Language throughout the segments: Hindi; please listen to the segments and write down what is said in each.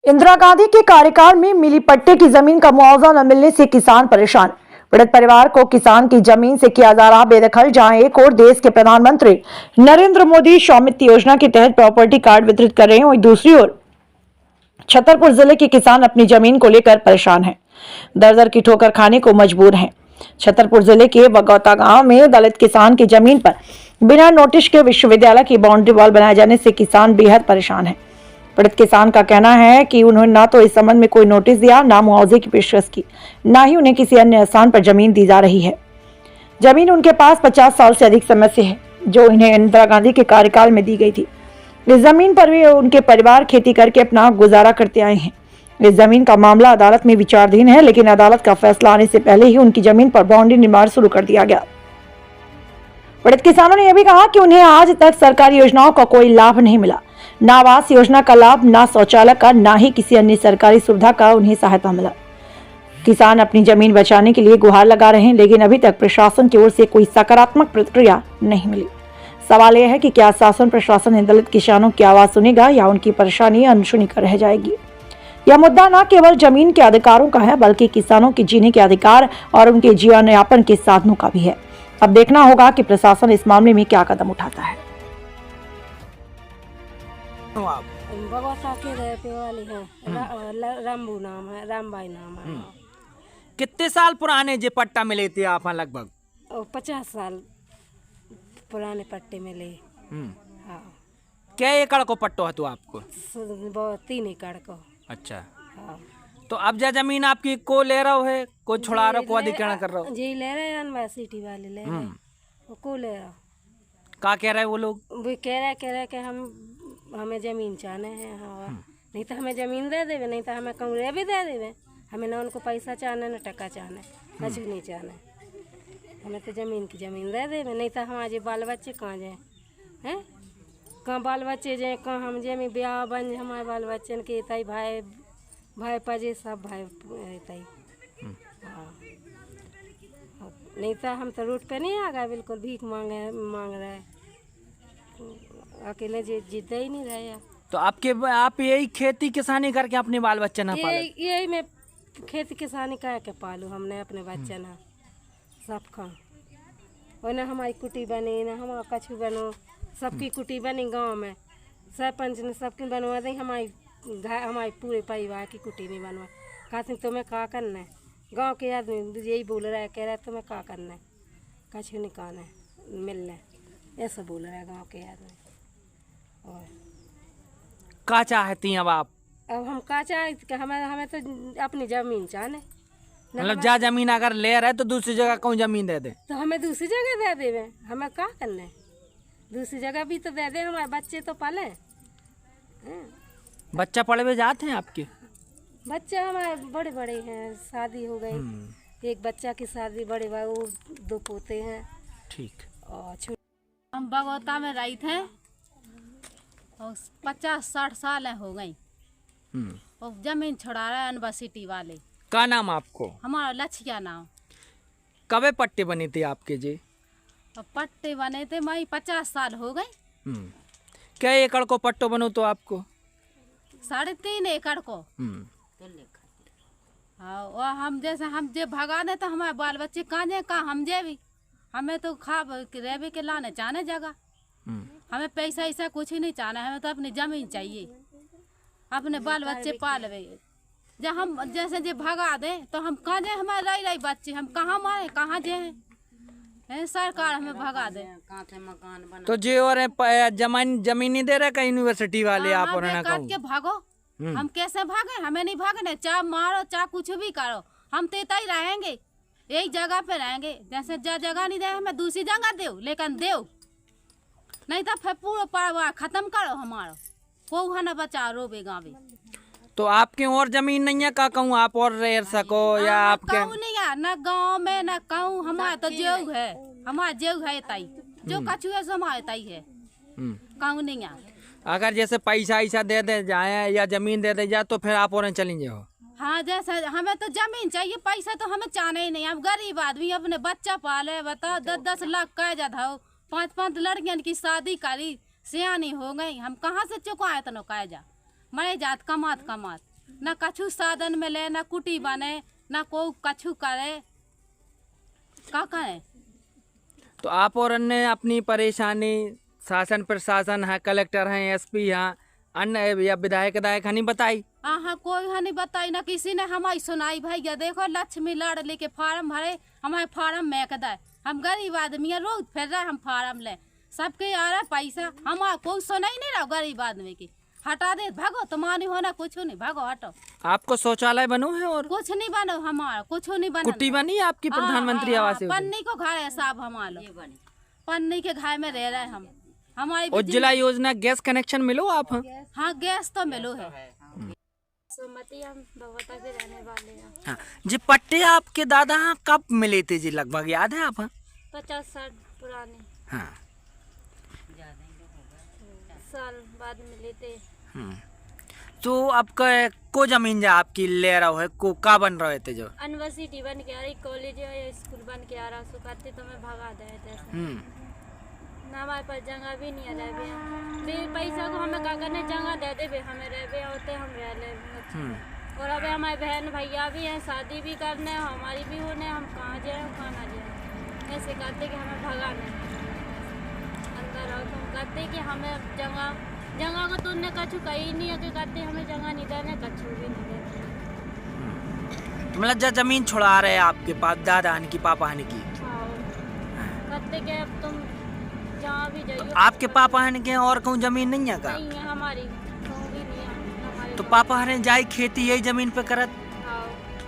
इंदिरा गांधी के कार्यकाल में मिली पट्टे की जमीन का मुआवजा न मिलने से किसान परेशान। पीड़ित परिवार को किसान की जमीन से किया जा रहा बेदखल। जहां एक और देश के प्रधानमंत्री नरेंद्र मोदी स्वामित्व योजना के तहत प्रॉपर्टी कार्ड वितरित कर रहे हैं, वहीं दूसरी ओर छतरपुर जिले के किसान अपनी जमीन को लेकर परेशान हैं, दर दर की ठोकर खाने को मजबूर हैं। छतरपुर जिले के बगौता गांव में दलित किसान की जमीन पर बिना नोटिस के विश्वविद्यालय की बाउंड्री वॉल बनाए जाने से किसान बेहद परेशान है। पीड़ित किसान का कहना है कि उन्होंने ना तो इस संबंध में कोई नोटिस दिया, ना मुआवजे की पेशकश की, ना ही उन्हें किसी अन्य स्थान पर जमीन दी जा रही है। जमीन उनके पास 50 साल से अधिक समय से है, जो इन्हें इंदिरा गांधी के कार्यकाल में दी गई थी। इस जमीन पर भी उनके परिवार खेती करके अपना गुजारा करते आए हैं। इस जमीन का मामला अदालत में विचाराधीन है, लेकिन अदालत का फैसला आने से पहले ही उनकी जमीन पर बाउंड्री निर्माण शुरू कर दिया गया। पीड़ित किसानों ने यह भी कहा कि उन्हें आज तक सरकारी योजनाओं का कोई लाभ नहीं मिला, ना आवास योजना का लाभ, ना शौचालय का, ना ही किसी अन्य सरकारी सुविधा का उन्हें सहायता मिला। किसान अपनी जमीन बचाने के लिए गुहार लगा रहे हैं, लेकिन अभी तक प्रशासन की ओर से कोई सकारात्मक प्रतिक्रिया नहीं मिली। सवाल यह है कि क्या शासन प्रशासन इन दलित किसानों की आवाज सुनेगा या उनकी परेशानी अनसुनी कर रह जाएगी। यह मुद्दा न केवल जमीन के अधिकारों का है, बल्कि किसानों के जीने के अधिकार और उनके जीवन यापन के साधनों का भी है। अब देखना होगा कि प्रशासन इस मामले में क्या कदम उठाता है। आप बगौता के रहते वाली हैं, रामबू नाम है, रामबाई नाम है। कितने साल पुराने जे पट्टा मिले थे आप लगभग? 50 साल पुराने पट्टे मिले। हाँ, क्या एकड़ को पट्टो है तो आपको? 3 एकड़ को। अच्छा, हाँ। तो अब जा जमीन आपकी को ले रहा है, को छुड़ा रहा, को अधिग्रहण कर रहा हो? जी ले रहे हैं, यूनिवर्सिटी वाले ले रहे हैं, वो को ले रहा। क्या कह रहे हैं वो लोग? वो कह रहे कि हमें जमीन चाहने हैं। हाँ, नहीं तो हमें जमीन दे देवे, नहीं तो हमें कमरे भी दे देवे। हमें ना उनको पैसा चाहने ना टका चाहने, कुछ नहीं चाहने। हमें तो जमीन की जमीन दे देवे, नहीं तो हमारे बाल बच्चे कहाँ जाए हैं, कहाँ बाल बच्चे जाए, कहाँ हम जमी ब्याह बन हमारे बाल बच्चन के तई भाई पजे सब भाई तई। हाँ, नहीं तो हम तो रूट पे नहीं आ गए, बिल्कुल भीख मांग रहे, अकेले जीते ही नहीं रहे। तो आप यही खेती किसानी करके अपने बाल बच्चे ना पाले? यही मैं खेती किसानी करके पालू हमने अपने बच्चे ना सब खा। और ना हमारी कुटी बनी, ना हमारा कछु बनो, सबकी कुटी बनी गांव में। सरपंच ने सबकी बनवा दी, हमारी पूरे परिवार की कुटी नहीं बनवा। कहते तुम्हें क्या करना है? गांव के आदमी यही बोल रहा है, कह रहा है तुम्हें क्या करना है, कछु नहीं कहना है, मिलना है, ऐसा बोल रहा है गाँव के आदमी। और क्या चाहती अब आप? अब हम क्या चाहे, हमें तो अपनी जमीन चाहने। मतलब जा जमीन अगर ले रहे तो दूसरी जगह कौन जमीन दे दे? तो हमें दूसरी जगह दे देवे, हमें क्या करना है? दूसरी जगह भी तो दे दे, हमारे बच्चे तो पाले। बच्चा पढ़े हुए जाते हैं आपके? बच्चे हमारे बड़े बड़े हैं, शादी हो गई। एक बच्चा की शादी बड़े भाई, वो 2 पोते हैं। ठीक। और हम बगौता में रही थे और 50-60 साल हो गई। और जमीन छुड़ा रहे यूनिवर्सिटी वाले। क्या नाम आपको? हमारा लक्ष्या नाम। कबे पट्टे बने थे आपके जी? और पट्टे बने थे मई 50 साल हो गई। क्या एकड़ को पट्टो बनो तो आपको? 3.5 एकड़ को। हाँ, और हम जे भगा दे तो हमारे बाल बच्चे कहाँ जाए, कहाँ हम जे भी, हमें तो खा रेबे के लाने चाहने जगह। हमें पैसा ऐसा कुछ ही नहीं चाहना, हमें तो अपनी जमीन चाहिए, अपने बाल बच्चे पालवे। जब हम जैसे जे भगा दे तो हम कहाँ जाए, हमारे रही बच्चे हम कहाँ मारे, कहाँ जाए? सरकार हमें भगा दे। तो जे और जमीन नहीं दे रहे का यूनिवर्सिटी वाले? आप और काट के भागो, हम कैसे भागे? हमें नहीं भागने, चाहे मारो चाहे कुछ भी करो, हम तो ही रहेंगे, एक जगह पे रहेंगे। जैसे जगह नहीं दे हमें दूसरी जगह दो, लेकिन दो नहीं तो फिर पूरा परिवार खत्म करो हमारा, को न बचा रोबे गाँव। तो आपके और जमीन नहीं है का कहूँ आप और रह सको या आपके? नहीं है न गाँव में न कहूँ, हमारा तो जेव है, हमारा जेव है तई, जो कछु है सो हमारे तई है, कहूँ नहीं है। अगर जैसे पैसा ऐसा दे जाए या जमीन दे जाए तो फिर आप और चली जाओ? हाँ, जैसे हमें तो जमीन चाहिए, पैसा तो हमें चाहना ही नहीं। हम गरीब आदमी अपने बच्चा पाले, बताओ 10-10 लाख कह जाता हो, 5-5 लड़कियन की शादी करी, सियानी हो गई, हम कहाँ से चुकाए तो न कह जा, मरे जात कमात। ना कछु साधन मिले, ना कुटी बने, ना को कछु करे, का करे। तो आप और अन्य अपनी परेशानी शासन प्रशासन है, कलेक्टर हैं, एसपी हैं, अन्य या विधायक नहीं बताई? हाँ, कोई हनी बताई ना, किसी ने हमारी सुनाई। भैया देखो लक्ष्मी लाडली के फार्म भरे, हमारे फार्म में कदा, हम गरीब आदमी है, रोज फिर रहे हम फार्म ले, सबके आ रहा पैसा, हमारा कोई सुनाई नहीं रहा गरीब आदमी की। हटा दे, भागो, तुम्हारी होना कुछ नहीं, भागो हटो। आपको शौचालय बनो है और कुछ नहीं बनो, हमारा कुछ नहीं बनो। कुट्टी बनी आपकी प्रधानमंत्री आवास योजना? पन्नी को घर है साहब, हमारा पन्नी के घर में रह रहे हम। हमारी उज्ज्वला योजना गैस कनेक्शन मिलो आप? हाँ, गैस तो मिलो है। सुमति, हम भगवता के रहने वाले हैं। हाँ जी, पट्टे आपके दादा कब मिले थे जी, लगभग याद है आप? 50-60 पुराने हाँ, साल बाद मिले थे। तो अब को जमीन जा आपकी ले रहा है को का बन रहे थे जो? यूनिवर्सिटी बन के आ रही, कॉलेज या स्कूल बन के आ रहा, सो करते तो मैं भगा दे थे। ना हमारे पास जगह भी नहीं है, रह पैसा को हमें का करने, जगह दे दे हमें रह होते हम रह ले। और अब हमारे बहन भैया भी हैं, शादी भी करने, हमारी भी होने, हम कहाँ जाए कहाँ ना जाए। ऐसे कहते कि हमें भगाने अंदर आओ, तुम कहते कि हमें जगह को तुमने कछु कही नहीं है, कि कहते हमें जगह नहीं देने, कछु भी नहीं देने। मतलब जब जमीन छुड़ा रहे आपके पास दादा की पापा की? कहते कि अब तुम जहाँ भी जाइए। आपके पापा के और कहूँ जमीन नहीं है का? नहीं है हमारी, कहूँ भी नहीं है हमारी। तो पापा हरे जाई खेती यही जमीन पे करत,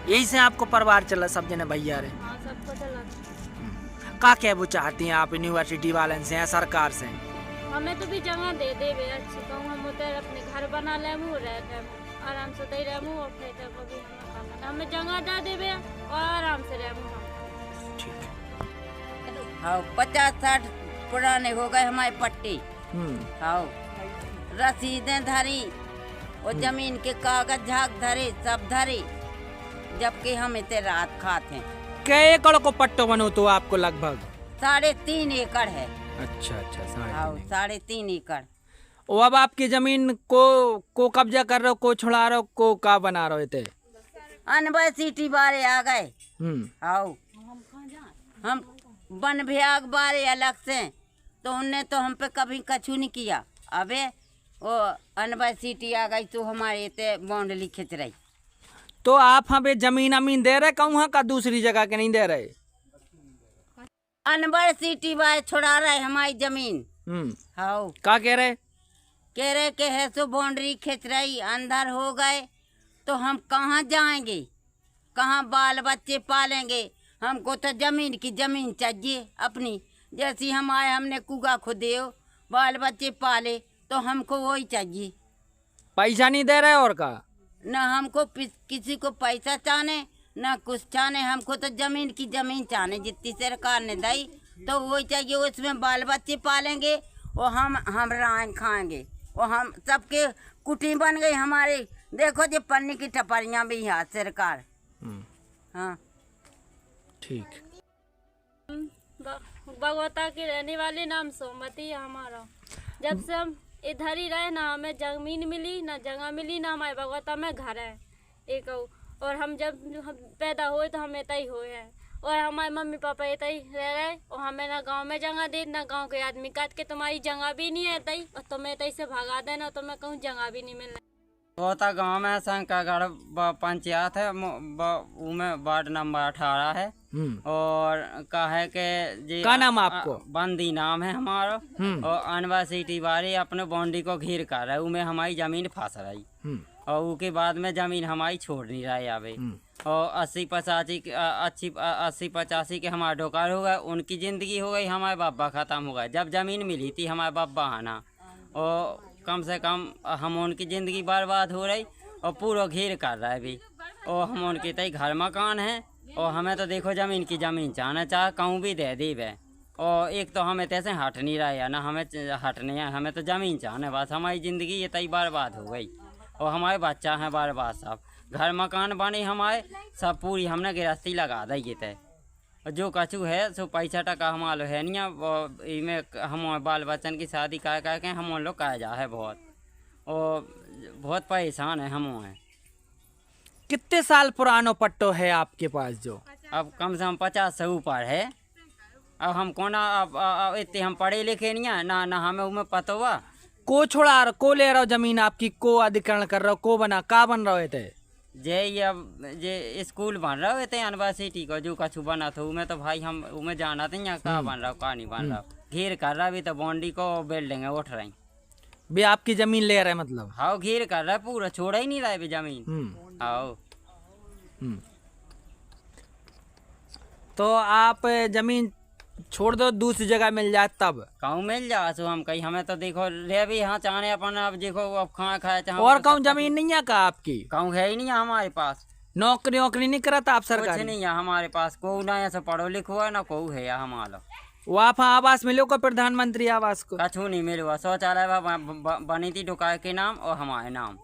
यही से आपको परिवार चला सब जने भैया रे? हाँ, सबको चला। का क्या वो चाहती हैं आप यूनिवर्सिटी वाले से या सरकार से? हमें तो भी जगह दे दे बे अच्छी, कहूँ हम उधर अपने घर बना ले आराम से दे रहे और फिर कभी हमें जगह दे दे बे और आराम से रह। हाँ, 50-60 पुराने हो गए हमारे पट्टी। हाँ, रसीदें धरी और जमीन के कागज झाक धरे, सब धरे, जबकि हम इतने रात खाते हैं। कै एकड़ को पट्टो बनो तो आपको? लगभग 3.5 एकड़ है। अच्छा, 3.5 एकड़। और अब आपकी जमीन को कब्जा कर रहे हो, को छुड़ा रहे हो, को का बना रहे थे? यूनिवर्सिटी वाले आ गए। हाँ, हम वन विभाग वाले अलग से, तो उनने तो हम पे कभी कछु नहीं किया। अबे वो यूनिवर्सिटी आ गई तो हमारे इतने बाउंड्री खिंच रही। तो आप हमें जमीन दे रहे कहूँ का दूसरी जगह के नहीं दे रहे? यूनिवर्सिटी वाले छुड़ा रहे हमारी जमीन। हाँ, का कह रहे के है सो बाउंड्री खिंच रही, अंदर हो गए तो हम कहाँ जाएंगे, कहाँ बाल बच्चे पालेंगे? हमको तो जमीन की जमीन चाहिए अपनी। जैसी हम आए, हमने कुआ खुदे हो, बाल बच्चे पाले, तो हमको वही चाहिए। पैसा नहीं दे रहे और का? न हमको किसी को पैसा चाहने, न कुछ चाहने, हमको तो जमीन की जमीन चाहने, जितनी सरकार ने दी तो वही चाहिए। उसमें बाल बच्चे पालेंगे और हम रान खाएंगे। और हम सबके कुटी बन गई हमारी। देखो जी, पन्नी की टपरियाँ भी है सरकार। हाँ, ठीक। भगवता के रहने वाले, नाम सोमती है हमारा। जब से हम इधर ही रहे, ना हमें जमीन मिली, ना जगह मिली, ना हमारे भगवता में घर है एक। और हम जब पैदा हुए तो हम इतना ही हुए हैं, और हमारे मम्मी पापा इतना ही रह रहे, और हमें ना गांव में जगह दे, ना गांव के आदमी कहते कि तुम्हारी जगह भी नहीं है तई, और तुम्हें इतना से भगा देना, तो मैं कहूँ जगह भी नहीं मिलना। होता गांव में शंकरगढ़ पंचायत है, उमें वार्ड नंबर 18 है। और का है के जी, का नाम आपको? बंदी नाम है हमारा। और यूनिवर्सिटी वाले अपने बाउंड्री को घेर कर रहे, उमें हमारी जमीन फंस रही, और उसके बाद में जमीन हमारी छोड़ नहीं रही अभी। और 80-85 के हमारे डोकार हो गए, उनकी जिंदगी हो गई, हमारे बाबा खत्म हो गए। जब जमीन मिली थी हमारे बाबा आना, और कम से कम हम उनकी ज़िंदगी बर्बाद हो रही, और पूरा घेर कर रहा है भी। और हम उनके तय घर मकान है, और हमें तो देखो जमीन की जमीन चाहना चाह कहूँ भी दे दी वे। और एक तो हमें तैसे हट नहीं रहा है, ना हमें हटने है, हमें तो ज़मीन चाहने, बस हमारी ज़िंदगी ये तय बर्बाद हो गई। और हमारे बच्चा हैं बर्बाद, सब घर मकान बने हमारे, सब पूरी हमने गृहस्थी लगा दी तय। और जो कछु है सो पैसा टका हमारे है नहीं, इमें हम बाल बच्चन की शादी कर के हम लोग कह जा है बहुत, और बहुत परेशान है हम हैं। कितने साल पुरानो पट्टो है आपके पास जो? अब कम से कम 50 से ऊपर है। अब हम कोना अब इतने हम पढ़े लिखे नहीं है ना हमें उमें पता हुआ। को छोड़ा को ले रहा हो जमीन आपकी, को अधिग्रहण कर रहा हो, को बना का बन रहे थे? जे अब जे स्कूल बन रहे थे यूनिवर्सिटी को जो कछु बना था उमें तो भाई हम उमें जाना था यहाँ का बन रहा का नहीं बन रहा। घेर कर रहा भी तो बाउंड्री को बिल्डिंग है उठ रही। भी आपकी जमीन ले रहे मतलब? हाँ घेर कर रहा है पूरा, छोड़ा ही नहीं रहा है जमीन। हाँ तो आप जमीन छोड़ दो दूसरी जगह मिल जाए तब? कहूँ मिल जा सो हम कहीं हमें तो देखो रे भी यहाँ चाहे अपन अब देखो अब खाए खाए चाहे और कहूँ जमीन नहीं है का आपकी? कहूँ है ही नहीं है हमारे पास। नौकरी वोकरी नहीं करता आप कुछ सरकार? नहीं है हमारे पास, को ना ऐसा पढ़ो लिखो है ना को है हमारा। वो आप आवास मिलो को प्रधानमंत्री आवास को? कछु नहीं मिला। शौचालय बनी थी ढुका के नाम और हमारे नाम।